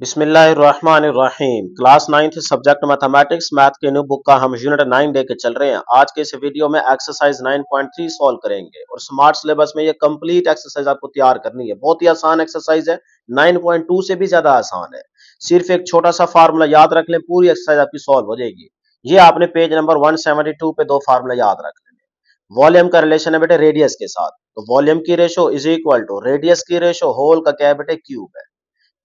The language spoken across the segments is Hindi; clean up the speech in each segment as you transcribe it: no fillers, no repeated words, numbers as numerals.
बिस्मिल्लाहिर्रहमानिर्रहीम। Class 9th subject mathematics math के न्यू बुक का हम यूनिट 9 डे के चल रहे हैं। आज के इस वीडियो में एक्सरसाइज 9.3 सॉल्व करेंगे और स्मार्ट सिलेबस में ये कंप्लीट एक्सरसाइज आपको तैयार करनी है। बहुत ही आसान एक्सरसाइज है, 9.2 से भी ज्यादा आसान है। सिर्फ एक छोटा सा फार्मूला याद रख लें, पूरी एक्सरसाइज आपकी सॉल्व हो जाएगी। ये आपने पेज नंबर 172 पे दो फार्मूला याद रख लेने। वॉल्यूम का रिलेशन है बेटे रेडियस के साथ, तो वॉल्यूम की ratio is equal to radius की रेशो होल का क्या है बेटे क्यूब है।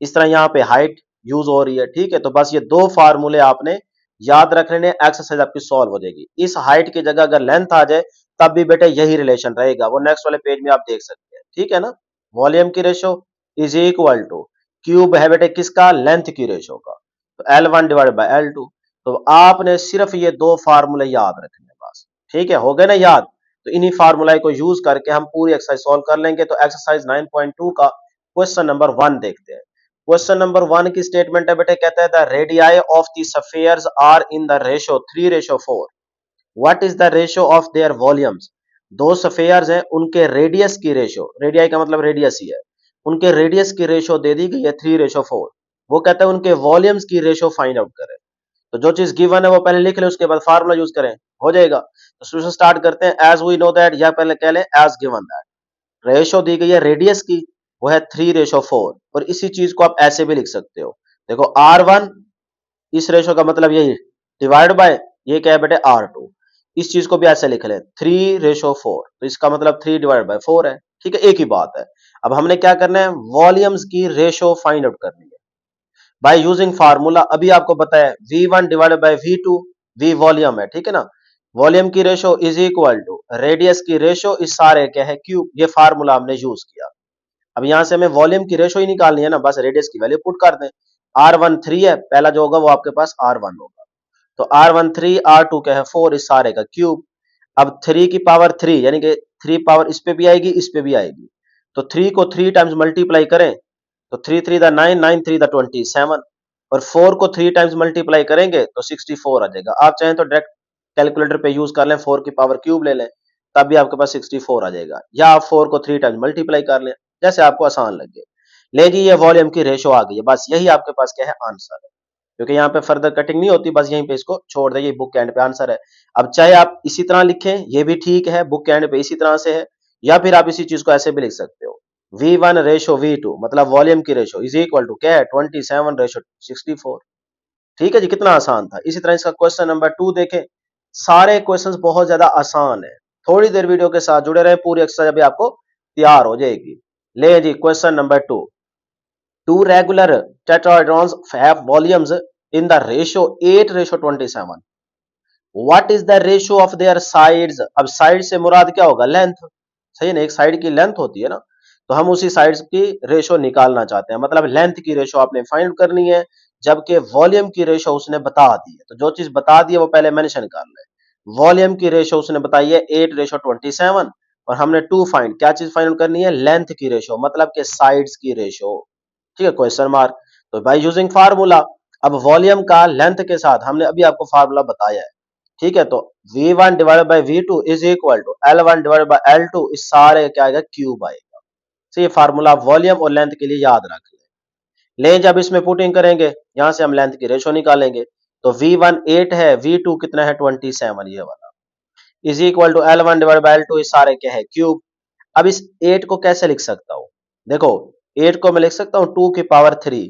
इस तरह यहाँ पे हाइट यूज हो रही है, ठीक है। तो बस ये दो फार्मूले आपने याद रख लेने, एक्सरसाइज आपकी सॉल्व हो जाएगी। इस हाइट की जगह अगर लेंथ आ जाए तब भी बेटे यही रिलेशन रहेगा, वो नेक्स्ट वाले पेज में आप देख सकते हैं, ठीक है ना। वॉल्यूम की ratio is equal two cube है बेटे किसका, लेंथ की रेशो का, तो L1 डिवाइड बाई L2। तो आपने सिर्फ ये दो फार्मूले याद रखने बस, ठीक है, हो गए ना याद। तो इन्हीं फार्मूला को यूज करके हम पूरी एक्सरसाइज सॉल्व कर लेंगे। तो एक्सरसाइज 9.2 का क्वेश्चन नंबर 1 देखते हैं। क्वेश्चन नंबर 1 की स्टेटमेंट है बेटे, कहता है the radii of the spheres are in the ratio 3:4। What is the ratio of their volumes. दो स्फीयर्स हैं, उनके रेडियस की रेशो, रेडियाई का मतलब रेडियस ही है, उनके रेडियस की रेशो दे दी गई है 3:4। वो कहता है उनके वॉल्यूम्स की रेशो फाइंड आउट करें। तो जो चीज गिवन है वो पहले लिख लें, उसके बाद फार्मूला यूज करें, हो जाएगा। तो शुरू से स्टार्ट करते हैं। एज वी नो दैट, या पहले कह लें एज गिवन दैट, रेशो दी गई है रेडियस की, वो है 3:4। और इसी चीज को आप ऐसे भी लिख सकते हो, देखो R1, इस रेशो का मतलब यही, डिवाइड बाय ये क्या है बेटे R2। इस चीज को भी ऐसे लिख लें 3:4, तो इसका मतलब 3 डिवाइड बाय 4 है, ठीक है, एक ही बात है। अब हमने क्या करना है, वॉल्यूम्स की रेशो फाइंड आउट करनी है बाय यूजिंग फार्मूला। अभी आपको बताया V1 divided by V2, V volume है, ठीक है ना। वॉल्यूम की ratio is equal to radius की रेशो, इस सारे क्या है क्यूब, ये फार्मूला हमने यूज किया। अब यहां से हमें वॉल्यूम की रेशो ही निकालनी है ना, बस रेडियस की वैल्यू पुट कर दें। R1 3 है, पहला जो होगा वो आपके पास R1 होगा, तो R1 3, R2 क्या है 4, इस सारे का क्यूब। अब 3 की पावर 3 यानी कि 3 पावर इस पे भी आएगी, इस पे भी आएगी, तो 3 को 3 टाइम्स मल्टीप्लाई करें तो 3 3 द 9, 9 3 द 27, और 4 को 3 टाइम्स मल्टीप्लाई करेंगे तो 64 आ जाएगा। आप चाहें तो डायरेक्ट कैलकुलेटर पे यूज कर लें, 4 की पावर क्यूब ले लें, तब भी आपके पास 64 आ जाएगा, या आप 4 को 3 टाइम्स मल्टीप्लाई कर लें, जैसे आपको आसान लगे। ले जी, ये वॉल्यूम की रेशो आ गई है, बस यही आपके पास क्या है, आंसर है। क्योंकि यहाँ पे फर्दर कटिंग नहीं होती, बस यहीं पे इसको छोड़ दें, ये बुक के एंड पे आंसर है। अब चाहे आप इसी तरह लिखें, ये भी ठीक है, बुक के एंड पे इसी तरह से है, या फिर आप इसी चीज को ऐसे भी लिख सकते हो, V1 रेशो V2 मतलब वॉल्यूम की रेशो इज इक्वल टू क्या है, 27:64। ठीक है जी, कितना आसान था। इसी तरह इसका क्वेश्चन नंबर 2 देखें। सारे क्वेश्चंस बहुत ज्यादा आसान है, थोड़ी देर वीडियो के साथ जुड़े रहे, पूरी एक्सरसाइज अभी आपको तैयार हो जाएगी। ले जी, question number 2। Two regular tetrahedrons have volumes in the ratio 8:27. What is the ratio of their sides? अब साइड से मुराद क्या होगा, लेंथ, सही है ना, एक साइड की लेंथ होती है ना, तो हम उसी साइड्स की रेशो निकालना चाहते हैं, मतलब लेंथ की रेशो आपने फाइंड करनी है, जबकि वॉल्यूम की रेशो उसने बता दी है। तो जो चीज बता दी है वो पहले मेंशन कर ले। वॉल्यूम की रेशो उसने बताई है 8:27, और हमने 2 फाइंड, क्या चीज फाइंड करनी है, लेंथ की रेशो, मतलब के साइड्स की रेशो, ठीक है, क्वेश्चन मार्क। तो बाय यूजिंग फार्मूला, अब वॉल्यूम का लेंथ के साथ हमने अभी आपको फार्मूला बताया है, ठीक है। तो V1 divided by V2 is equal to L1 divided by L2, इस सारे क्या आएगा, क्यूब आएगा। तो ये फार्मूला वॉल्यूम और लेंथ के लिए याद रख ले। जब इसमें पुटिंग करेंगे, यहां से हम लेंथ की रेशो निकालेंगे, तो V1 8 है, V2 कितना है 27, ये वाला, is equal to L1 divided by L2, इस सारे क्या है क्यूब। अब इस 8 को कैसे लिख सकता हूं, देखो 8 को मैं लिख सकता हूं 2 की पावर 3,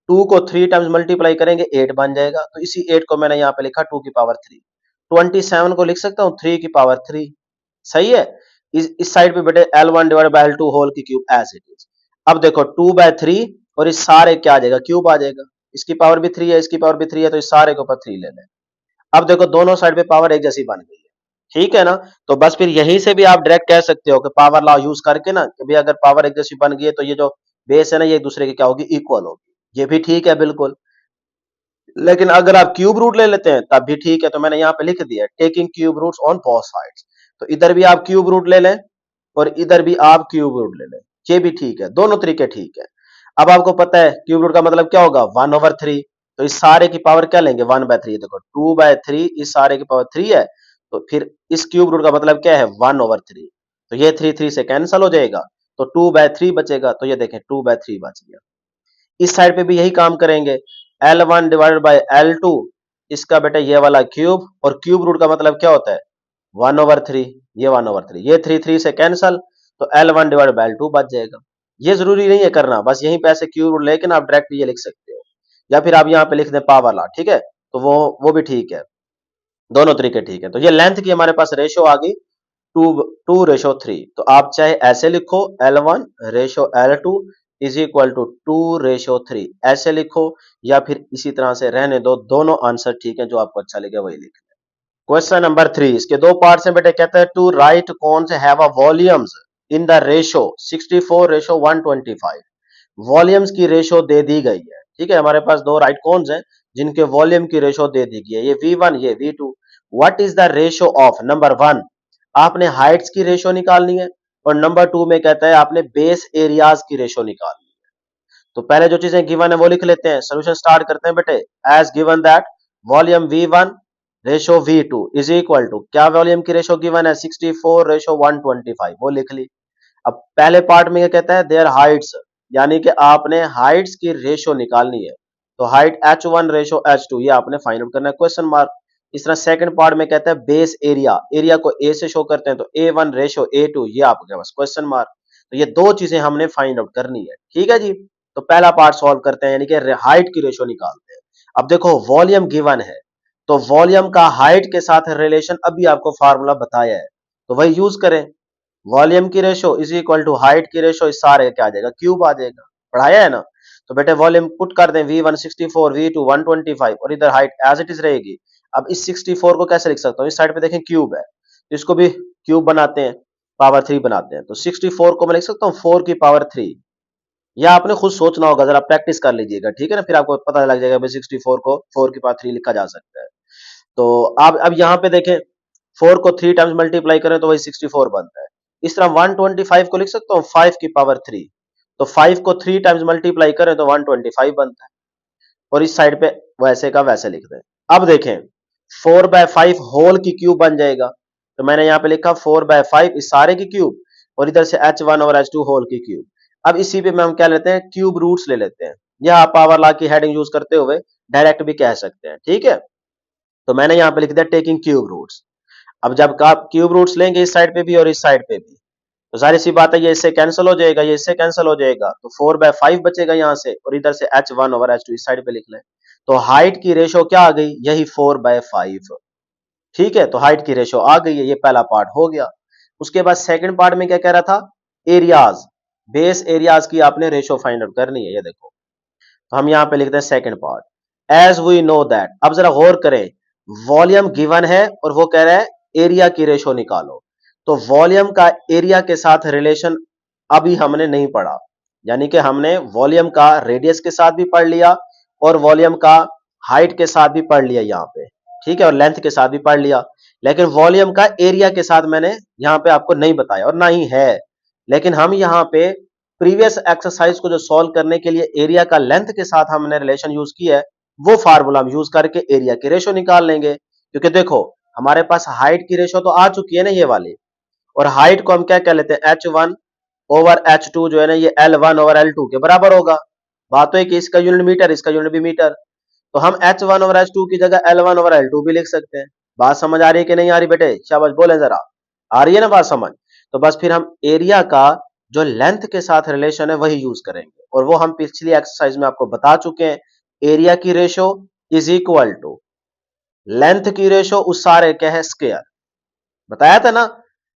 2 को 3 टाइम्स मल्टीप्लाई करेंगे 8 बन जाएगा, तो इसी 8 को मैंने यहां पे लिखा 2 की पावर 3। 27 को लिख सकता हूं 3 की पावर 3, सही है। इस साइड पे बेटे L1 divided by L2 whole की क्यूब एज इट इज। अब देखो 2/3, और इस सारे क्या आ जाएगा, क्यूब आ जाएगा, इसकी पावर भी 3 है, इसकी पावर भी 3 है, तो इस सारे के ऊपर 3 ले लें। अब देखो दोनों साइड पे पावर एक जैसी बन गई है, ठीक है ना। तो बस फिर यहीं से भी आप डायरेक्ट कह सकते हो कि पावर लॉ यूज करके ना, कि भाई अगर पावर एक जैसी बन गई है तो ये जो बेस है ना, ये एक दूसरे की क्या होगी, इक्वल होगी, ये भी ठीक है बिल्कुल। लेकिन अगर आप क्यूब रूट ले लेते हैं तब भी ठीक है, तो मैंने यहाँ पे लिख दिया taking cube roots on both sides. तो इधर भी आप क्यूब रूट ले लें और इधर भी आप क्यूब रूट ले लें, ये भी ठीक है, दोनों तरीके ठीक है। अब आपको पता है क्यूब रूट का मतलब क्या होगा, 1/3, तो इस सारे की पावर क्या लेंगे, 1/3। देखो 2/3, इस सारे की पावर 3 है, तो फिर इस क्यूब रूट का मतलब क्या है, 1/3, तो ये 3 3 से कैंसिल हो जाएगा, तो 2/3 बचेगा, तो ये देखें 2/3 बच गया। इस साइड पे भी यही काम करेंगे, L1 डिवाइडेड बाई L2, इसका बेटा ये वाला क्यूब, और क्यूब रूट का मतलब क्या होता है 1/3, ये 1/3, ये 3 से कैंसल, तो L1 डिवाइडेड बाई L2 बच जाएगा। ये जरूरी नहीं है करना, बस यहीं पे ऐसे क्यूब रूट लेकिन आप डायरेक्ट ये लिख सकते हो, या फिर आप यहाँ पे लिख दें पावर लॉ, ठीक है, तो वो भी ठीक है, दोनों तरीके ठीक है। तो ये लेंथ की हमारे पास रेशियो आ गई 2:3, तो आप चाहे ऐसे लिखो L1:L2 इज इक्वल टू 2:3, ऐसे लिखो, या फिर इसी तरह से रहने दो, दोनों आंसर ठीक है, जो आपको अच्छा लगे वही लिख। क्वेश्चन नंबर 3, इसके दो पार्ट्स हैं बेटे, कहता है two right cones have a volumes in the ratio 64:125, volumes की रेशो दे दी गई है, ठीक है, हमारे पास दो राइट कॉन्स हैं जिनके वॉल्यूम की रेशो दे दी गई है, ये V1 ये V2, what is the ratio of, number 1 आपने हाइट्स की रेशो निकालनी है, और नंबर 2 में कहता है आपने बेस एरियाज की रेशो निकालनी है। तो पहले जो चीजें गिवन है वो लिख लेते हैं, सोल्यूशन स्टार्ट करते हैं बेटे, as given that volume V1 ratio V2 is equal to, क्या वॉल्यूम की रेशो गिवन है 64:125, वो लिख ली। अब पहले पार्ट में क्या कहता है देयर हाइट्स, यानी कि आपने हाइट्स की रेशो निकालनी है, तो हाइट H1:H2 ये आपने फाइंड आउट करना है, क्वेश्चन मार्क। इस तरह सेकंड पार्ट में कहता है बेस एरिया, एरिया को ए से शो करते हैं, तो A1:A2 ये आपके पास क्वेश्चन मार्क। तो ये दो चीजें हमने फाइंड आउट करनी है, ठीक है जी। तो पहला पार्ट सॉल्व करते हैं, यानी कि हाइट की रेशो निकालते हैं। अब देखो वॉल्यूम गिवन है, तो वॉल्यूम का हाइट के साथ रिलेशन अभी आपको फार्मूला बताया है, तो वही यूज करें, वॉल्यूम की ratio is equal to height की रेशो, इस सारे क्या आ जाएगा क्यूब आ जाएगा, पढ़ाया है ना। तो बेटे वॉल्यूम पुट कर दें, V1 64, V2 125, और इधर हाइट एज इट इज रहेगी। अब इस 64 को कैसे लिख सकता हूँ, इस साइड पे देखें क्यूब है, तो इसको भी क्यूब बनाते हैं, पावर 3 बनाते हैं, तो 64 को मैं लिख सकता हूँ 4 की पावर 3, या आपने खुद सोचना होगा, जरा प्रैक्टिस कर लीजिएगा, ठीक है ना, फिर आपको पता लग जाएगा भाई 64 को 4 की पावर 3 लिखा जा सकता है। तो आप अब यहाँ पे देखें 4 को 3 टाइम्स मल्टीप्लाई करें तो वही 64 बनता है। इस तरह 125 को लिख सकता हूँ 5 की पावर 3, तो 5 को 3 टाइम्स मल्टीप्लाई करें तो 125 बनता है, और इस साइड पे वैसे का वैसे लिख दें। अब देखें 4/5 होल की क्यूब बन जाएगा, तो मैंने यहाँ पे लिखा 4/5 इस सारे की क्यूब, और इधर से H1 और H2 होल की क्यूब। अब इसी पे हम क्या लेते हैं, क्यूब रूट्स ले लेते हैं, या आप पावर लॉ की हेडिंग यूज करते हुए डायरेक्ट भी कह सकते हैं, ठीक है। तो मैंने यहाँ पे लिख दिया टेकिंग क्यूब रूट्स। अब जब आप क्यूब रूट्स लेंगे इस साइड पे भी और इस साइड पे भी, तो जाहिर सी बात है ये इससे कैंसिल हो जाएगा, ये इससे कैंसिल हो जाएगा, तो 4/5 बचेगा यहाँ से, और इधर से H1 ओवर H2 इस साइड पे लिख लें, तो हाइट की रेशो क्या आ गई, यही 4/5, ठीक है, तो हाइट की रेशो आ गई है, ये पहला पार्ट हो गया। उसके बाद सेकंड पार्ट में क्या कह रहा था, एरियाज, बेस एरियाज की आपने रेशो फाइंड आउट करनी है, ये देखो, तो हम यहाँ पे लिखते हैं second part, as we know that, अब जरा गौर करें, वॉल्यूम गिवन है और वो कह रहा है एरिया की रेशो निकालो, तो वॉल्यूम का एरिया के साथ रिलेशन अभी हमने नहीं पढ़ा, यानी कि हमने वॉल्यूम का रेडियस के साथ भी पढ़ लिया और वॉल्यूम का हाइट के साथ भी पढ़ लिया यहाँ पे, ठीक है, और लेंथ के साथ भी पढ़ लिया, लेकिन वॉल्यूम का एरिया के साथ मैंने यहाँ पे आपको नहीं बताया और ना ही है। लेकिन हम यहाँ पे प्रीवियस एक्सरसाइज को जो सॉल्व करने के लिए एरिया का लेंथ के साथ हमने रिलेशन यूज किया है, वो फार्मूला हम यूज करके एरिया की रेशो निकाल लेंगे, क्योंकि देखो हमारे पास हाइट की रेशो तो आ चुकी है ना ये वाली, और हाइट को हम क्या कह लेते हैं H1 ओवर H2 जो है ना, ये L1 ओवर L2 के बराबर होगा। बात तो है कि इसका यूनिट मीटर, इसका यूनिट भी मीटर, तो हम H1 ओवर H2 की जगह L1 ओवर L2 भी लिख सकते हैं। बात समझ आ रही है कि नहीं आ रही बेटे, शाबाश बोले जरा, आ रही है ना बात समझ। तो बस फिर हम एरिया का जो लेंथ के साथ रिलेशन है वही यूज करेंगे, और वो हम पिछली एक्सरसाइज में आपको बता चुके हैं, एरिया की ratio is equal to length की रेशो उस सारे क्या है स्क्वायर, बताया था ना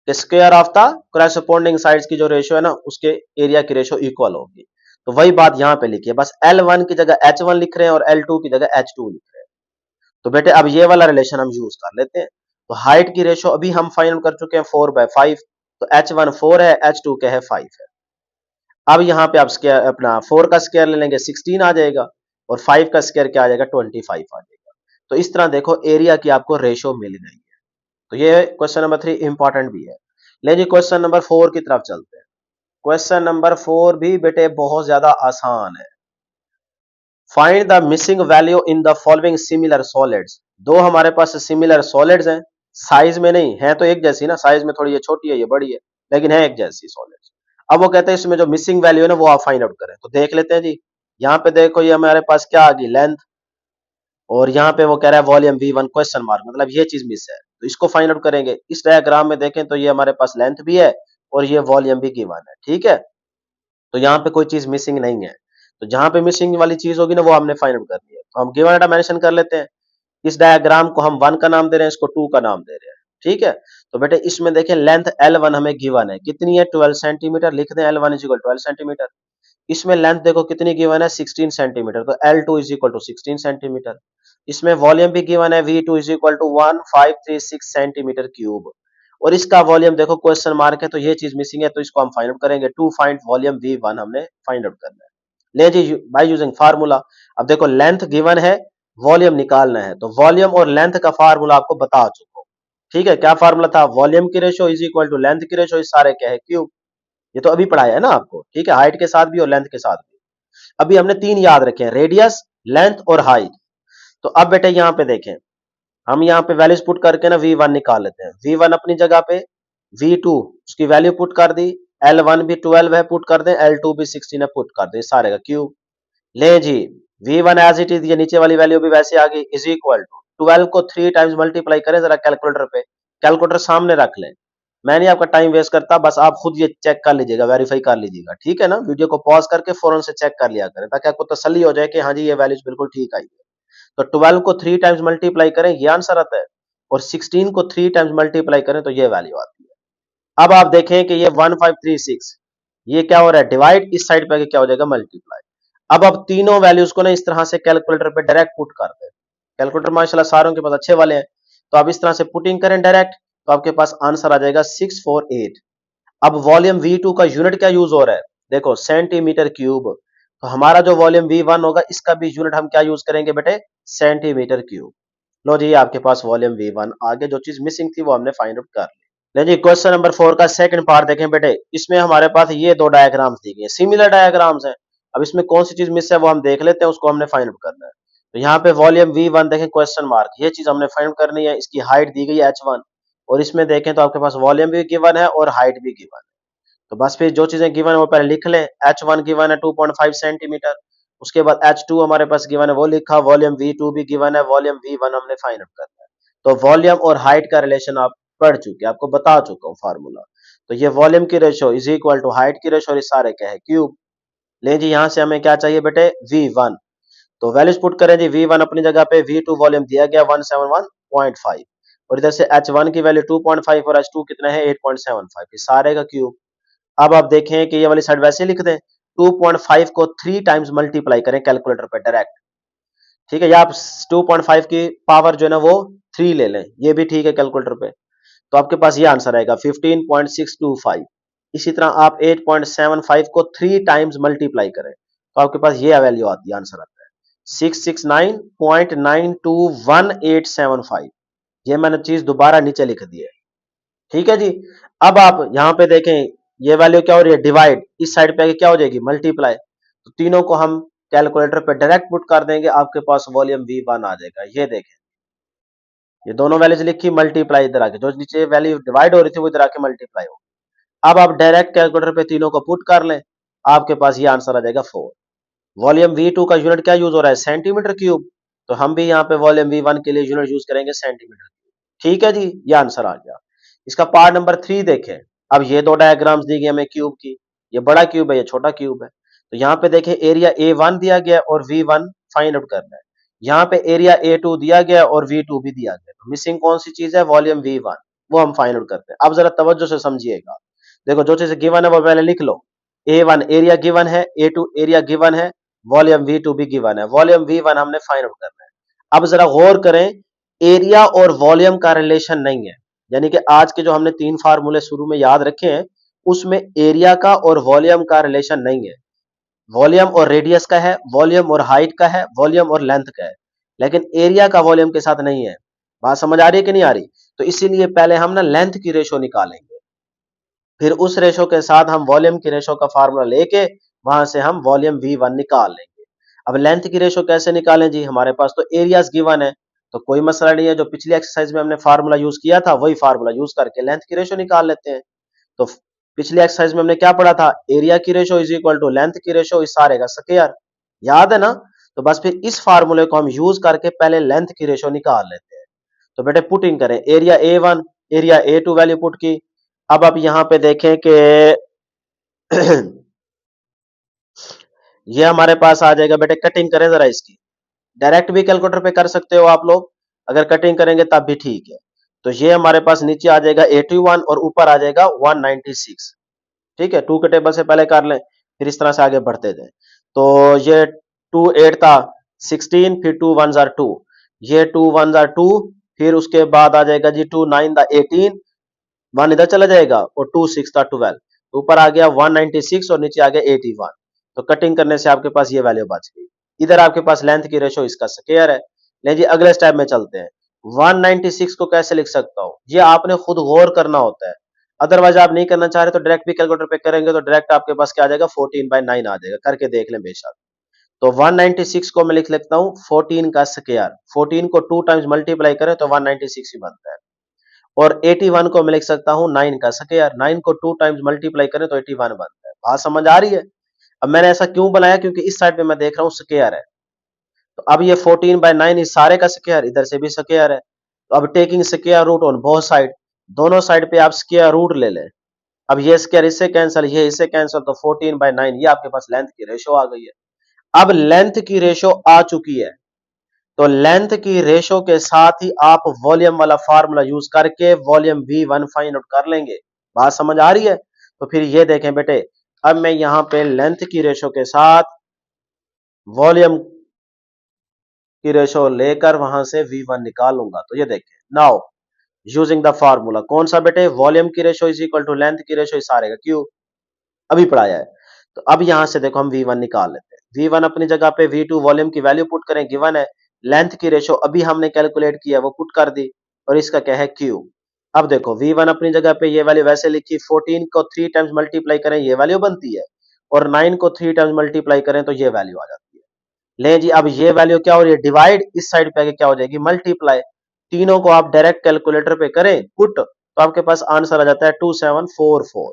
कि square of the corresponding sides की जो रेशो है ना उसके एरिया की रेशो इक्वल होगी। तो वही बात यहां पे लिखी है, बस L1 की जगह H1 लिख रहे हैं और L2 की जगह H2 लिख रहे हैं। तो बेटे अब ये वाला रिलेशन हम यूज कर लेते हैं, तो हाइट की रेशो अभी हम फाइंड कर चुके हैं 4/5, तो H1 4 है, H2 क्या है 5 है। अब यहाँ पे आप स्क्वायर अपना 4 का स्क्वायर ले लेंगे 16 आ जाएगा, और 5 का स्क्वायर क्या आ जाएगा 25 आ जाएगा। तो इस तरह देखो एरिया की आपको रेशो मिल गई है। तो ये क्वेश्चन नंबर 3 इंपॉर्टेंट भी है। ले जी क्वेश्चन नंबर 4 की तरफ चलते हैं। क्वेश्चन नंबर 4 भी बेटे बहुत ज्यादा आसान है। Find the missing value in the following similar solids. दो हमारे पास सिमिलर सॉलिड्स हैं, साइज में नहीं है, तो एक जैसी ना, साइज में थोड़ी ये छोटी है ये बड़ी है, लेकिन है एक जैसी सॉलिड्स। अब वो कहते हैं इसमें जो मिसिंग वैल्यू है ना वो आप फाइंड आउट करें, तो देख लेते हैं जी। यहाँ पे देखो ये हमारे पास क्या आ गई, लेंथ, और यहाँ पे वो कह रहा है वॉल्यूम V1 क्वेश्चन मार्क, मतलब ये चीज मिस है, तो इसको फाइंड आउट करेंगे। इस डायग्राम में देखें तो ये हमारे पास लेंथ भी है और ये वॉल्यूम भी गिवन है, ठीक है। तो यहाँ पे कोई चीज मिसिंग नहीं है, तो जहां पे मिसिंग वाली चीज होगी ना वो हमने फाइंड आउट करनी है। तो हम गिवन डाटा मेंशन कर लेते हैं। इस डायग्राम को हम 1 का नाम दे रहे हैं, इसको 2 का नाम दे रहे हैं, ठीक है। तो बेटे इसमें देखें लेंथ L1 हमें गिवन है, कितनी है 12 सेंटीमीटर, लिख दें L1 इज इक्वल 12 सेंटीमीटर। इसमें लेंथ देखो कितनी गिवन है 16 सेंटीमीटर, तो L2 is equal to 16 centimetre. इसमें वॉल्यूम भी गिवन है V2 is equal to 1536 centimetre cube, और इसका वॉल्यूम देखो क्वेश्चन मार्क है, तो ये चीज मिसिंग है, तो इसको हम फाइंड आउट करेंगे। टू फाइंड वॉल्यूम V1 हमने फाइंड आउट करना है। ले जी बाय यूजिंग फार्मूला। अब देखो लेंथ गिवन है, वॉल्यूम निकालना है, तो वॉल्यूम और लेंथ का फार्मूला आपको बता चुका हूं, ठीक है। क्या फार्मूला था, वॉल्यूम की ratio is equal to length की रेशो, इस सारे क्या है क्यूब, ये तो अभी पढ़ाया है ना आपको, ठीक है, हाइट के साथ भी और लेंथ के साथ भी। अभी हमने तीन याद रखे हैं, रेडियस, लेंथ और हाइट। तो अब बेटे यहाँ पे देखें, हम यहाँ पे वैल्यूज पुट करके ना V1 निकाल लेते हैं। V1 अपनी जगह पे, V2 उसकी वैल्यू पुट कर दी, L1 भी 12 है पुट कर दें, L2 भी 16 है पुट कर दें, सारे का क्यूब। ले जी V1 एज इट इज, ये नीचे वाली वैल्यू भी वैसे आ गई, इज इक्वल टू 12 को 3 टाइम्स मल्टीप्लाई करें जरा कैलकुलेटर पे, कैलकुलेटर सामने रख लें। मैं नहीं आपका टाइम वेस्ट करता, बस आप खुद ये चेक कर लीजिएगा, वेरीफाई कर लीजिएगा, ठीक है ना। वीडियो को पॉज करके फौरन से चेक कर लिया करें, ताकि आपको तसल्ली हो जाए कि हाँ जी ये वैल्यूज बिल्कुल ठीक आई है। तो 12 को 3 टाइम्स मल्टीप्लाई करें, ये आंसर आता है, और 16 को 3 टाइम्स मल्टीप्लाई करें तो ये वैल्यू आती है। अब आप देखें कि ये 1536, ये क्या हो रहा है डिवाइड, इस साइड पे क्या हो जाएगा मल्टीप्लाई। अब तीनों वैल्यूज को ना इस तरह से कैलकुलेटर पे डायरेक्ट पुट कर दे। कैलकुलेटर माशाल्लाह सारों के पास अच्छे वाले हैं, तो आप इस तरह से पुटिंग करें डायरेक्ट, तो आपके पास आंसर आ जाएगा 648। अब वॉल्यूम V2 का यूनिट क्या यूज हो रहा है, देखो सेंटीमीटर क्यूब, तो हमारा जो वॉल्यूम V1 होगा इसका भी यूनिट हम क्या यूज करेंगे बेटे, सेंटीमीटर क्यूब। लो जी आपके पास वॉल्यूम V1 आगे, जो चीज मिसिंग थी वो हमने फाइंड आउट कर ली। ले जी क्वेश्चन नंबर 4 का सेकंड पार्ट देखें बेटे, इसमें हमारे पास ये दो डायग्राम्स दी गई हैं, सिमिलर डायग्राम्स हैं। अब इसमें कौन सी चीज मिस है वो हम देख लेते हैं, उसको हमने फाइंड आउट करना है। तो यहाँ पे वॉल्यूम V1 देखें क्वेश्चन मार्क, ये चीज हमने फाइंड आउट करनी है। इसकी हाइट दी गई है H1, और इसमें देखें तो आपके पास वॉल्यूम भी गिवन है और हाइट भी गिवन है। तो बस फिर जो चीजें गिवन है वो पहले लिख लें। H1 गिवन है 2.5 सेंटीमीटर, उसके बाद H2 हमारे पास गिवन है वो लिखा, वॉल्यूम V2 भी गिवन है, वॉल्यूम V1 हमने फाइंड आउट करना है। तो वॉल्यूम और हाइट का रिलेशन आप पढ़ चुके, आपको बता चुका हूँ फार्मूला। तो ये वॉल्यूम की ratio is equal to height की रेशो, और इस सारे क्या है क्यूब। ले जी यहाँ से हमें क्या चाहिए बेटे, V1। तो वैल्यूज पुट करें जी, V1 अपनी जगह पे, V2 वॉल्यूम दिया गया 171.5, और इधर से H1 की वैल्यू 2.5 और H2 कितना है 8.75, इस सारे का क्यूब। अब आप देखें कि ये वाली साइड वैसे लिख दें, 2.5 को 3 टाइम्स मल्टीप्लाई करें कैलकुलेटर पे डायरेक्ट, ठीक है, या आप 2.5 की पावर जो है ना वो 3 ले लें, ये भी ठीक है कैलकुलेटर पे। तो आपके पास ये आंसर आएगा 15.625। इसी तरह आप 8.75 को 3 टाइम्स मल्टीप्लाई करें, तो आपके पास ये वैल्यू आती है, आंसर आता है 669.921875। ये मैंने चीज दोबारा नीचे लिख दी है, ठीक है जी। अब आप यहाँ पे देखें, ये वैल्यू क्या हो रही है डिवाइड, इस साइड पे क्या हो जाएगी मल्टीप्लाई, तो तीनों को हम कैलकुलेटर पे डायरेक्ट पुट कर देंगे, आपके पास वॉल्यूम V1 आ जाएगा। ये देखें, ये दोनों वैल्यूज लिखी, मल्टीप्लाई इधर आके, जो नीचे वैल्यू डिवाइड हो रही थी वो इधर आके मल्टीप्लाई हो। अब आप डायरेक्ट कैलकुलेटर पे तीनों को पुट कर लें, आपके पास ये आंसर आ जाएगा 4। वॉल्यूम V2 का यूनिट क्या यूज हो रहा है, सेंटीमीटर क्यूब, तो हम भी यहाँ पे वॉल्यूम V1 के लिए यूनिट यूज करेंगे सेंटीमीटर क्यूब, ठीक है जी, ये आंसर आ गया। इसका पार्ट नंबर 3 देखें। अब ये दो डायग्राम्स दी गई हमें क्यूब की, ये बड़ा क्यूब है, ये छोटा क्यूब है। तो यहाँ पे देखें एरिया A1 दिया गया और V1 फाइंड आउट करना है। यहाँ पे एरिया A2 दिया गया और V2 भी दिया गया, तो मिसिंग कौन सी चीज है, वॉल्यूम V1, वो हम फाइंड आउट करते हैं। अब जरा तवज्जो से समझिएगा, देखो जो चीज गिवन है वो पहले लिख लो। A1 एरिया गिवन है, A2 एरिया गिवन है, वॉल्यूम V2 भी गिवन है, वॉल्यूम V1 हमने फाइंड आउट करना है। अब जरा गौर करें, एरिया और वॉल्यूम का रिलेशन नहीं है, यानी कि आज के जो हमने 3 फार्मूले शुरू में याद रखे हैं उसमें एरिया का और वॉल्यूम का रिलेशन नहीं है। वॉल्यूम और रेडियस का है, वॉल्यूम और हाइट का है, वॉल्यूम और लेंथ का है, लेकिन एरिया का वॉल्यूम के साथ नहीं है। बात समझ आ रही है कि नहीं आ रही? तो इसीलिए पहले हम ना लेंथ की रेशो निकालेंगे, फिर उस रेशो के साथ हम वॉल्यूम की रेशो का फार्मूला लेके वहां से हम वॉल्यूम V1 निकाल लेंगे। अब लेंथ की रेशो कैसे निकालें जी, हमारे पास तो एरियाज गिवन है, तो कोई मसला नहीं है, जो पिछली एक्सरसाइज में हमने फार्मूला यूज किया था वही फार्मूला यूज करके लेंथ की रेशो निकाल लेते हैं। तो पिछली एक्सरसाइज में हमने क्या पढ़ा था, एरिया की ratio is equal to length की रेशो इस सारे का स्क्वायर। याद है ना? तो बस फिर इस फार्मूले को हम यूज करके पहले लेंथ की रेशो निकाल लेते हैं। तो बेटे पुटिंग करें, area A1 area A2 value put की। अब आप यहां पे देखें कि ये हमारे पास आ जाएगा बेटे, कटिंग करें जरा इसकी। डायरेक्ट भी कैलकुलेटर पे कर सकते हो आप लोग, अगर कटिंग करेंगे तब भी ठीक है। तो ये हमारे पास नीचे आ जाएगा 81 और ऊपर आ जाएगा 196। ठीक है, टू के टेबल से पहले कर लें, फिर इस तरह से आगे बढ़ते जाए। तो ये 2 8 था 16, फिर 2 1 जार 2, ये 2 1 जार 2, फिर उसके बाद आ जाएगा जी 2 9 दा 18, 1 इधर चला जाएगा और 2 6 था 12, ऊपर आ गया 196 और नीचे आ गया 81। तो कटिंग करने से आपके पास ये वैल्यू बच गई। इधर आपके पास लेंथ की रेशो इसका स्क्वायर है। ले जी अगले स्टेप में चलते हैं। 196 को कैसे लिख सकता हूं, ये आपने खुद गौर करना होता है। अदरवाइज आप नहीं करना चाह रहे तो डायरेक्ट भी कैलकुलेटर पे करेंगे तो डायरेक्ट आपके पास क्या आ जाएगा, 14/9 आ जाएगा। करके देख लें बेशक। तो 196 को मैं लिख लेता हूं 14 का स्क्वायर, 14 को 2 टाइम्स मल्टीप्लाई करें तो 196 ही बनता है। और 81 को मैं लिख सकता हूं 9 का स्क्वायर, 9 को 2 टाइम्स मल्टीप्लाई करें तो 81 बनता है। बात समझ आ रही है? अब मैंने ऐसा क्यों बनाया, क्योंकि इस साइड पे मैं देख रहा हूं स्क्वायर है। तो अब ये 14/9 इस सारे का स्क्वायर, इधर से भी स्क्वायर है। तो अब taking square root on both side, दोनों साइड पे आप स्क्वायर रूट ले लें। अब ये स्क्वायर इससे कैंसिल, ये इससे कैंसिल, तो 14/9 ये आपके पास लेंथ की रेशो आ गई है। अब लेंथ की रेशो आ चुकी है, तो लेंथ की रेशो के साथ ही आप वॉल्यूम वाला फार्मूला यूज करके वॉल्यूम V1 फाइंड आउट कर लेंगे। बात समझ आ रही है? तो फिर ये देखें बेटे, अब मैं यहां पे लेंथ की रेशो के साथ वॉल्यूम की रेशो लेकर वहां से V1 निकालूंगा। तो ये देखें, नाउ यूजिंग द फार्मूला, कौन सा बेटे, वॉल्यूम की ratio is equal to length की रेशो, इस सारे का क्यूब, अभी पढ़ाया है। तो अब यहां से देखो हम V1 निकाल लेते हैं। V1 अपनी जगह पे, V2 वॉल्यूम की वैल्यू पुट करें, गिवन है। लेंथ की रेशो अभी हमने कैलकुलेट किया वो पुट कर दी, और इसका क्या है, क्यूब। अब देखो V1 अपनी जगह पे ये वैल्यू वैसे लिखी, 14 को 3 टाइम्स मल्टीप्लाई करें ये वैल्यू बनती है, और 9 को 3 टाइम्स मल्टीप्लाई करें तो ये वैल्यू आ जाती है। ले जी अब ये वैल्यू क्या हो रही है, डिवाइड, इस साइड पे आके क्या हो जाएगी, मल्टीप्लाई। तीनों को आप डायरेक्ट कैलकुलेटर पे करें पुट, तो आपके पास आंसर आ जाता है 2744।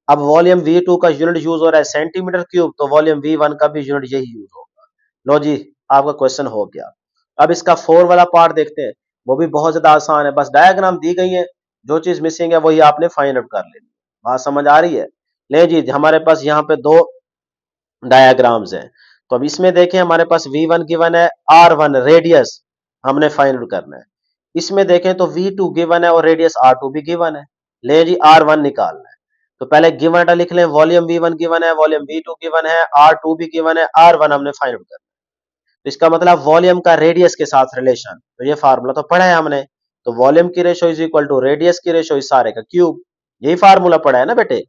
अब वॉल्यूम V2 का यूनिट यूज हो रहा है सेंटीमीटर क्यूब, तो वॉल्यूम V1 का भी यूनिट यही यूज होगा। लो जी, आपका क्वेश्चन हो गया। अब इसका 4 वाला पार्ट देखते हैं, वो भी बहुत ज्यादा आसान है, बस डायग्राम दी गई है, जो चीज मिसिंग है वही आपने फाइंड आउट कर लेनी। बात समझ आ रही है? ले जी हमारे पास यहाँ पे दो डायाग्राम्स हैं। तो अब इसमें देखें, हमारे पास V1 गिवन है, R1 रेडियस हमने फाइंड आउट करना है। इसमें देखें तो V2 गिवन है और रेडियस R2 भी गिवन है। ले जी R1 निकालना है। तो पहले गिवन डाटा लिख लें, वॉल्यूम V1 गिवन है, वॉल्यूम V2 गिवन है, R2 भी गिवन है, R1 हमने फाइंड आउट करना है। तो इसका मतलब वॉल्यूम का रेडियस के साथ रिलेशन, तो ये फार्मूला तो पढ़ा है हमने। तो वॉल्यूम की ratio is equal to radius की रेशो इस सारे का क्यूब, यही फार्मूला पढ़ा है ना बेटे,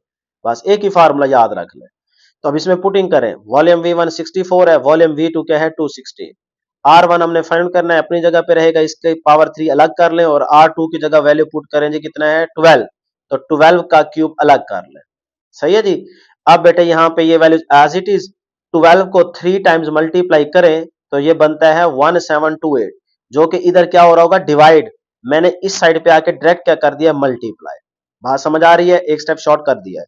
बस एक ही फार्मूला याद रख ले। तो अब इसमें पुटिंग करें, वॉल्यूम V1 64 है, वॉल्यूम V2 क्या है 260। R1 हमने फाइंड करना है, अपनी जगह पे रहेगा, इसके पावर 3 अलग कर लें, और R2 की जगह वैल्यू पुट करें जी, कितना है 12, तो 12 का क्यूब अलग कर लें। सही है जी। अब बेटे यहाँ पे ये वैल्यू एज इट इज, 12 को 3 टाइम्स मल्टीप्लाई करें तो ये बनता है 1728, जो कि इधर क्या हो रहा होगा, डिवाइड। मैंने इस साइड पे आके डायरेक्ट क्या कर दिया, मल्टीप्लाई। बात समझ आ रही है? एक स्टेप शॉर्ट कर दिया है।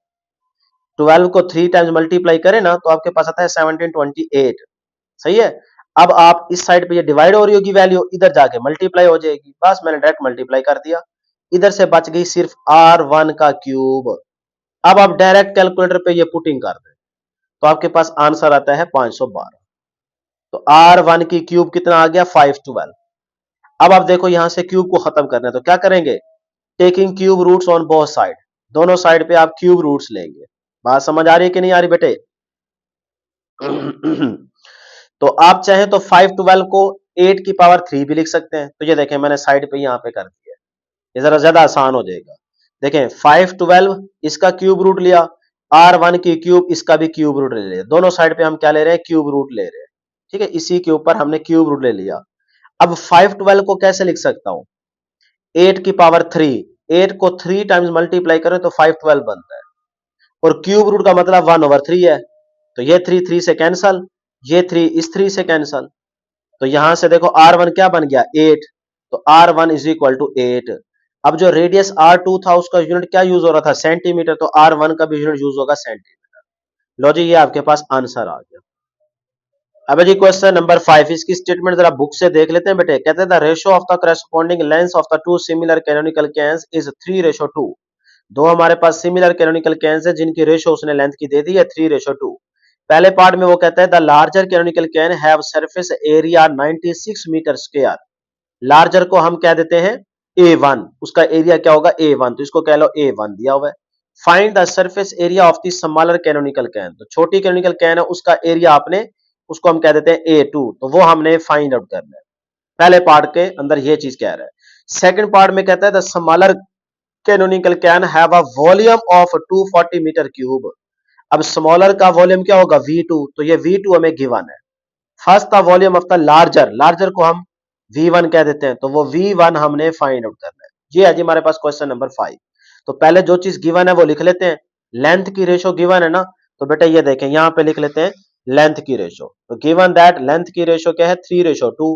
12 को 3 टाइम्स मल्टीप्लाई करें ना तो आपके पास आता है 1728। सही है। अब आप इस साइड पे ये डिवाइड हो रही होगी वैल्यू, इधर जाके मल्टीप्लाई हो जाएगी, बस मैंने डायरेक्ट मल्टीप्लाई कर दिया। इधर से बच गई सिर्फ R1 का क्यूब। अब आप डायरेक्ट कैलकुलेटर पे ये पुटिंग कर दें तो आपके पास आंसर आता है 512। तो R1 की क्यूब कितना आ गया, 512। अब आप देखो यहां से क्यूब को खत्म करना है तो क्या करेंगे, taking cube roots on both side, दोनों साइड पे आप क्यूब रूट्स लेंगे। बात समझ आ रही है कि नहीं आ रही बेटे? तो आप चाहें तो 512 को 8 की पावर 3 भी लिख सकते हैं। तो ये देखें मैंने साइड पे यहां पे कर दिया, ये जरा ज्यादा आसान हो जाएगा। देखें 512 इसका क्यूब रूट लिया, R1 की क्यूब इसका भी क्यूब रूट ले लिया, दोनों साइड पे हम क्या ले रहे हैं, क्यूब रूट ले रहे हैं। ठीक है, इसी के ऊपर हमने क्यूब रूट ले लिया। अब 512 को कैसे लिख सकता हूं, 8 की पावर 3, 8 को 3 टाइम्स मल्टीप्लाई करें तो 512 बनता है, और क्यूब रूट का मतलब 1/3 है। तो ये 3 3 से कैंसल, ये 3 इस 3 से कैंसल। तो यहां से देखो R1 क्या बन गया, 8। तो R1 इज इक्वल टू 8। अब जो रेडियस R2 था उसका यूनिट क्या यूज हो रहा था, सेंटीमीटर, तो R1 का भी यूनिट यूज होगा सेंटीमीटर। लो जी ये आपके पास आंसर आ गया। अब जी क्वेश्चन नंबर 5, इसकी स्टेटमेंट जरा बुक से देख लेते हैं बेटे। कहते हैं the ratio of the corresponding length of the two similar canonical cans is 3:2। दो हमारे पास सिमिलर कैनोनिकल कैन्स है जिनकी रेशियो उसने लेंथ की दे दी है 3:2। पहले पार्ट में वो कहता है the larger canonical can have surface area 96 metre square. Larger को हम कह देते हैं A1, उसका एरिया क्या होगा A1, तो इसको कह लो A1 दिया हुआ है। Find the surface area of the smaller canonical can, तो छोटी कैनोनिकल कैन है उसका एरिया आपने उसको हम कह देते हैं A2, तो वो हमने फाइंड आउट करना है। पहले पार्ट के अंदर ये चीज कह रहा है। सेकंड पार्ट में कहता है the smaller canonical can have a volume of 240 metre cube. अब स्मॉलर का वॉल्यूम क्या होगा V2, तो ये V2 हमें गिवन है। First the volume of the larger, larger को हम V1 कह देते हैं, तो वो V1 हमने फाइंड आउट करना है। ये है जी हमारे पास क्वेश्चन नंबर 5। तो पहले जो चीज गिवन है वो लिख लेते हैं। लेंथ की रेशो गिवन है ना, तो बेटा ये देखें यहां पे लिख लेते हैं लेंथ की रेशो। तो गिवन दैट लेंथ की रेशो क्या है 3:2।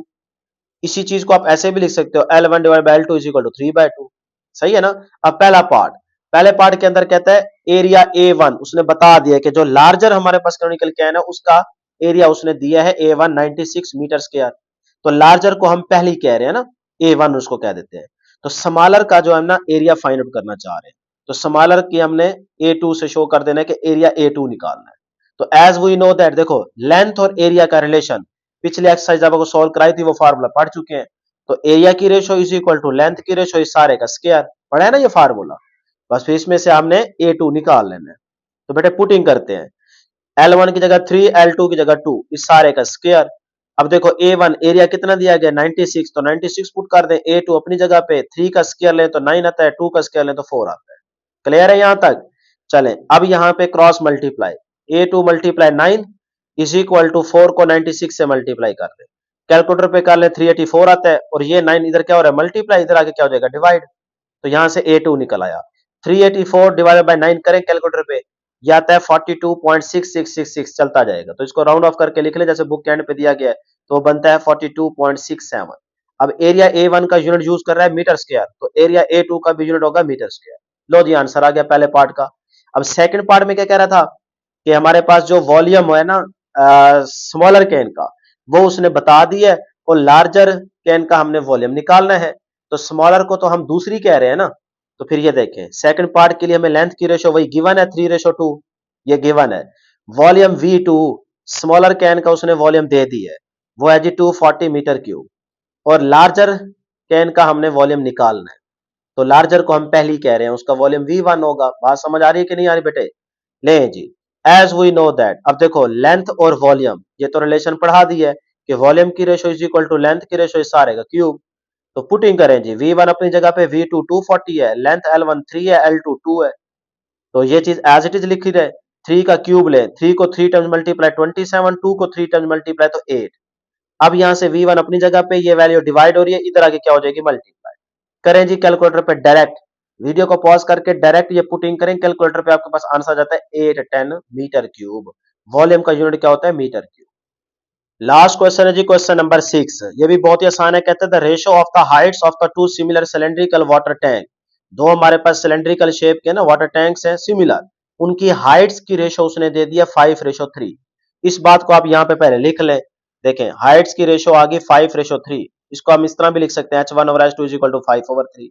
इसी चीज को आप ऐसे भी लिख सकते हो L1 divide by L2 is equal to 3/2। सही है ना। अब पहला पार्ट, पहले पार्ट के अंदर कहता है एरिया A1 उसने बता दिया कि जो लार्जर हमारे पास कैनोनिकल कैन है उसका एरिया उसने दिया है A1 96 मीटर स्क्वायर। तो लार्जर को हम पहले कह रहे हैं ना A1 उसको कह देते हैं। तो स्मॉलर का जो है ना एरिया फाइंड आउट करना चाह रहे हैं, तो स्मॉलर की हमने A2 से शो कर देना है कि एरिया A2 निकालना है। तो एज वी नो दैट, देखो लेंथ और एरिया का रिलेशन पिछले एक्सरसाइज आपको सॉल्व कराई थी वो फार्मूला पढ़ चुके हैं। तो एरिया की ratio is equal to length की रेशो इस सारे का स्क्वायर, पढ़ा है ना ये फार्मूला। बस फिर इसमें से हमने A2 निकाल लेना है। तो बेटे पुटिंग करते हैं, L1 की जगह 3, L2 की जगह 2, इस सारे का स्क्वायर। अब देखो A1 एरिया कितना दिया गया 96, तो 96 पुट कर दें। A2 अपनी जगह पे 3 का स्क्वायर लें तो 9 आता है, 2 का स्क्वायर लें तो 4 आता है। क्लियर है यहां तक। चलें अब यहां पे cross multiply, A2 multiply 9 is equal to 4 को 96 से मल्टीप्लाई कर दें। कैलकुलेटर पे कर ले 384 आता है, और ये 9 इधर क्या हो रहा है मल्टीप्लाई, इधर आके क्या हो जाएगा डिवाइड। तो यहां से A2 निकल आया। 384 डिवाइडेड बाय 9 करें कैलकुलेटर पे, ये आता है 42.6666, चलता जाएगा। तो इसको राउंड ऑफ करके लिख ले जैसे बुक के एंड पे दिया गया है, तो बनता है 42.67। अब एरिया A1 का यूनिट यूज कर रहा है मीटर स्क्वायर, तो एरिया A2 का भी यूनिट होगा मीटर स्क्वायर। लो जी आंसर आ गया पहले पार्ट का। अब सेकंड पार्ट में क्या कह रहा था कि हमारे पास जो वॉल्यूम है ना स्मॉलर कैन का, वो उसने बता दिया है, और लार्जर कैन का हमने वॉल्यूम निकालना है। तो स्मॉलर को तो हम दूसरी कह रहे हैं ना, तो फिर ये देखें सेकंड पार्ट के लिए हमें लेंथ की रेशो वही गिवन है 3:2, ये गिवन है। वॉल्यूम V2 स्मॉलर कैन का उसने वॉल्यूम दे दी है, वो है जी 240 मीटर क्यूब, और लार्जर कैन का हमने वॉल्यूम निकालना है। तो लार्जर को हम पहली कह रहे हैं, उसका वॉल्यूम V1 होगा। बात समझ आ रही है कि नहीं आ रही बेटे। ले जी, एज वी नो दैट, अब देखो लेंथ और वॉल्यूम ये तो रिलेशन पढ़ा दी है कि वॉल्यूम की ratio is equal to length की रेशो इस सारे का क्यूब। तो पुटिंग करें जी, V1 अपनी जगह पे, V2 240 है, लेंथ L1 3 है, L2 2 है। तो ये चीज एज इट इज लिखी जाए। 3 का क्यूब ले, 3 को 3 टाइम्स मल्टीप्लाई 27, 2 को 3 टाइम्स मल्टीप्लाई तो 8। अब यहां से V1 अपनी जगह पे, ये वैल्यू डिवाइड हो रही है, इधर आके क्या हो जाएगी मल्टीप्लाई। करें जी कैलकुलेटर पे डायरेक्ट, वीडियो को पॉज करके डायरेक्ट ये पुटिंग करें कैलकुलेटर पे, आपके पास आंसर आ जाता है 810 मीटर क्यूब। वॉल्यूम का यूनिट क्या होता है मीटर क्यूब। लास्ट क्वेश्चन है जी क्वेश्चन नंबर 6, ये भी बहुत ही आसान है। कहते हैं the ratio of the Heights of the two similar cylindrical water tank. दो हमारे पास सिलेंड्रिकल शेप के ना वाटर टैंक्स हैं सिमिलर, उनकी हाइट्स की रेशो उसने दे दिया 5:3। इस बात को आप यहां पे पहले लिख लें। देखें हाइट्स की रेशो आ गई 5:3, इसको हम इस तरह भी लिख सकते हैं H1 over H2 is equal to 5/3।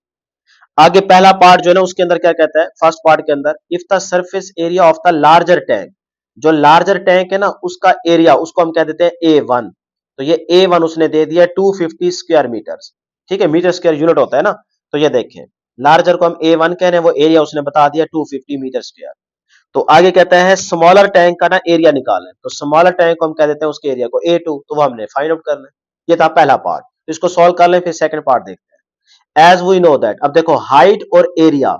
आगे पहला पार्ट जो है ना उसके अंदर क्या कहता है, फर्स्ट पार्ट के अंदर if the surface area of the larger tank, जो लार्जर टैंक है ना उसका एरिया उसको हम कह देते हैं A1। तो ये A1 उसने दे दिया 250 स्क्वायर मीटर। ठीक है, मीटर स्क्वायर यूनिट होता है ना। तो ये देखें लार्जर को हम A1 कह रहे हैं, वो एरिया उसने बता दिया 250 मीटर स्क्वायर। तो आगे कहता है स्मॉलर टैंक का ना एरिया निकालें, तो स्मॉलर टैंक को हम कह देते हैं उसके एरिया को A2, तो वो हमने फाइंड आउट करना है। ये था पहला पार्ट, इसको सॉल्व कर लें, फिर सेकंड पार्ट देखते हैं। एज वी नो दैट, अब देखो हाइट और एरिया,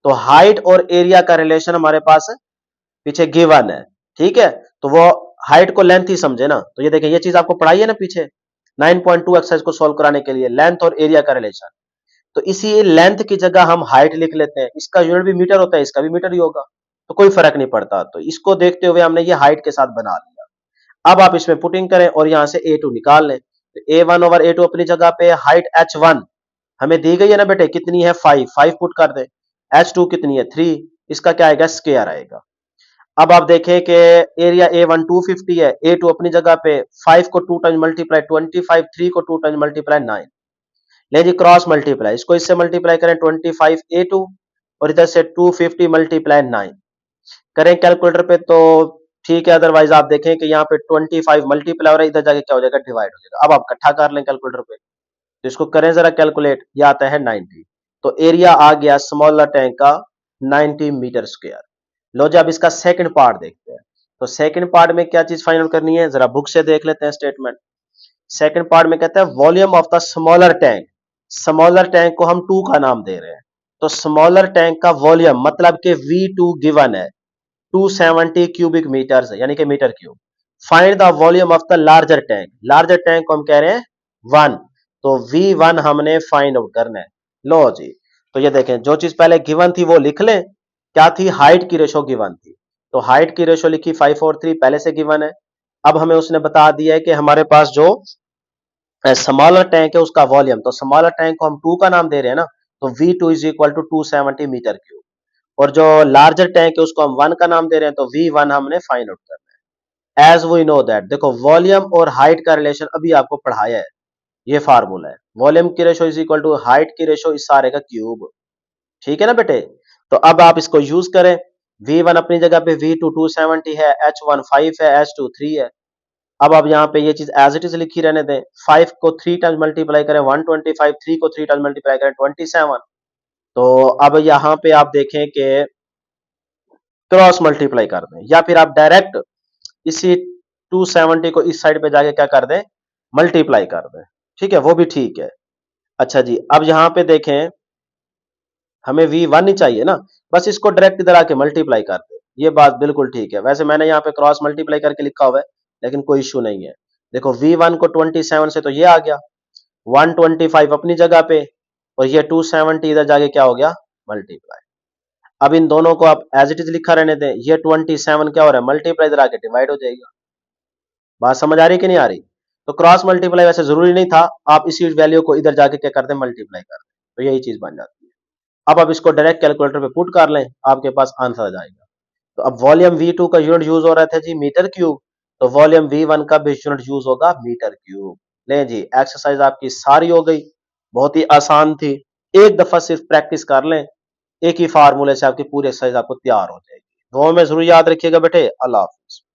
तो हाइट और एरिया का रिलेशन हमारे पास है पीछे गिवन है। ठीक है, तो वो हाइट को लेंथ ही समझे ना। तो ये देखिए ये चीज आपको पढ़ाई है ना पीछे 9.2 एक्सरसाइज को सॉल्व कराने के लिए, लेंथ और एरिया का रिलेशन। तो इसी लेंथ की जगह हम हाइट लिख लेते हैं, इसका यूनिट भी मीटर होता है, इसका भी मीटर ही होगा, तो कोई फर्क नहीं पड़ता। तो इसको देखते हुए हमने ये हाइट के साथ बना लिया। अब आप इसमें पुटिंग करें और यहां से A2 निकाल लें। तो A1 ओवर A2 अपनी जगह पे, हाइट H1 हमें दी गई है ना बेटे, कितनी है 5 पुट कर दे। H2 कितनी है 3, इसका क्या आएगा स्क्वायर आएगा। अब आप देखें कि एरिया A1 250 है, A2 अपनी जगह पे 5 को 2 टाइम्स मल्टीप्लाई 25, 3 को 2 टाइम्स मल्टीप्लाई 9। ले जी क्रॉस मल्टीप्लाई, इसको इससे मल्टीप्लाई करें 25 A2 और इधर से 250 मल्टीप्लाई 9 करें कैलकुलेटर पे तो ठीक है, अदरवाइज आप देखें कि यहाँ पे 25 मल्टीप्लाई हो रहा है, इधर जाके क्या हो जाएगा, डिवाइड हो जाएगा। अब आप इकट्ठा कर लें कैलकुलेटर पे, तो इसको करें जरा कैलकुलेट, ये आता है 90। तो एरिया आ गया स्मॉलर टैंक का 90 मीटर स्क्वायर। लो जी अब इसका सेकंड पार्ट देखते हैं। तो सेकंड पार्ट में क्या चीज फाइंड आउट करनी है, जरा बुक से देख लेते हैं स्टेटमेंट। सेकंड पार्ट में कहता है volume of the smaller tank. Smaller tank को हम 2 का नाम दे रहे हैं, तो स्मॉलर टैंक का वॉल्यूम मतलब कि V2 गिवन है 270 क्यूबिक मीटर, यानी कि metre cube. Find the volume of the larger tank, larger tank को हम कह रहे हैं 1, तो V1 हमने फाइंड आउट करना है। लो जी, तो ये देखें जो चीज पहले गिवन थी वो लिख लें। क्या थी, हाइट की रेशो गिवन थी, तो हाइट की रेशो लिखी 543, पहले से गिवन है। अब हमें उसने बता दिया है कि हमारे पास जो स्मॉलर टैंक है उसका वॉल्यूम, तो स्मॉलर टैंक को हम 2 का नाम दे रहे हैं ना, तो V2 is equal to 270 metre cube. और जो लार्जर टैंक है उसको हम 1 का नाम दे रहे हैं, तो V1 हमने फाइंड आउट करना है। एज वी नो दैट, देखो वॉल्यूम और हाइट का रिलेशन अभी आपको पढ़ाया है, ये फार्मूला है, वॉल्यूम की ratio is equal to height की रेशो इस सारे का क्यूब। ठीक है ना बेटे, तो अब आप इसको यूज करें। V1 अपनी जगह पे V2 270 है, H1 5 है, H2 3 है। अब आप यहाँ पे ये चीज एज इट इज लिखी रहने दें। 5 को 3 टाइम्स मल्टीप्लाई करें 125, 3 को 3 टाइम्स मल्टीप्लाई करें 27। तो अब यहाँ पे आप देखें कि क्रॉस मल्टीप्लाई कर दें, या फिर आप डायरेक्ट इसी 270 को इस साइड पे जाके क्या कर दें, मल्टीप्लाई कर दें। ठीक है, वो भी ठीक है। अच्छा जी, अब यहाँ पे देखें हमें V1 ही चाहिए ना, बस इसको डायरेक्ट इधर आके मल्टीप्लाई कर दे, ये बात बिल्कुल ठीक है। वैसे मैंने यहाँ पे क्रॉस मल्टीप्लाई करके लिखा हुआ है, लेकिन कोई इश्यू नहीं है। देखो V1 को 27 से तो ये आ गया, 125 अपनी जगह पे, और ये 270 इधर जाके क्या हो गया, मल्टीप्लाई। अब इन दोनों को आप एज इट इज लिखा रहने दें, ये 27 क्या हो रहा है, मल्टीप्लाई इधर आके डिवाइड हो जाएगा। बात समझ आ रही कि नहीं आ रही? तो क्रॉस मल्टीप्लाई वैसे जरूरी नहीं था, आप इसी वैल्यू को इधर जाके क्या कर दें, मल्टीप्लाई कर दें, तो यही चीज बन जाती है। अब आप इसको डायरेक्ट कैलकुलेटर पे पुट कर लें, आपके पास आंसर आ जाएगा। तो अब वॉल्यूम V2 का यूनिट यूज हो रहा था जी मीटर क्यूब, तो वॉल्यूम V1 का भी यूनिट यूज होगा मीटर क्यूब। ले जी एक्सरसाइज आपकी सारी हो गई, बहुत ही आसान थी। एक दफा सिर्फ प्रैक्टिस कर लें, एक ही फार्मूले से आपकी पूरी एक्सरसाइज आपको तैयार हो जाएगी। दुआ में जरूर याद रखिएगा बेटे। अल्लाह हाफिज।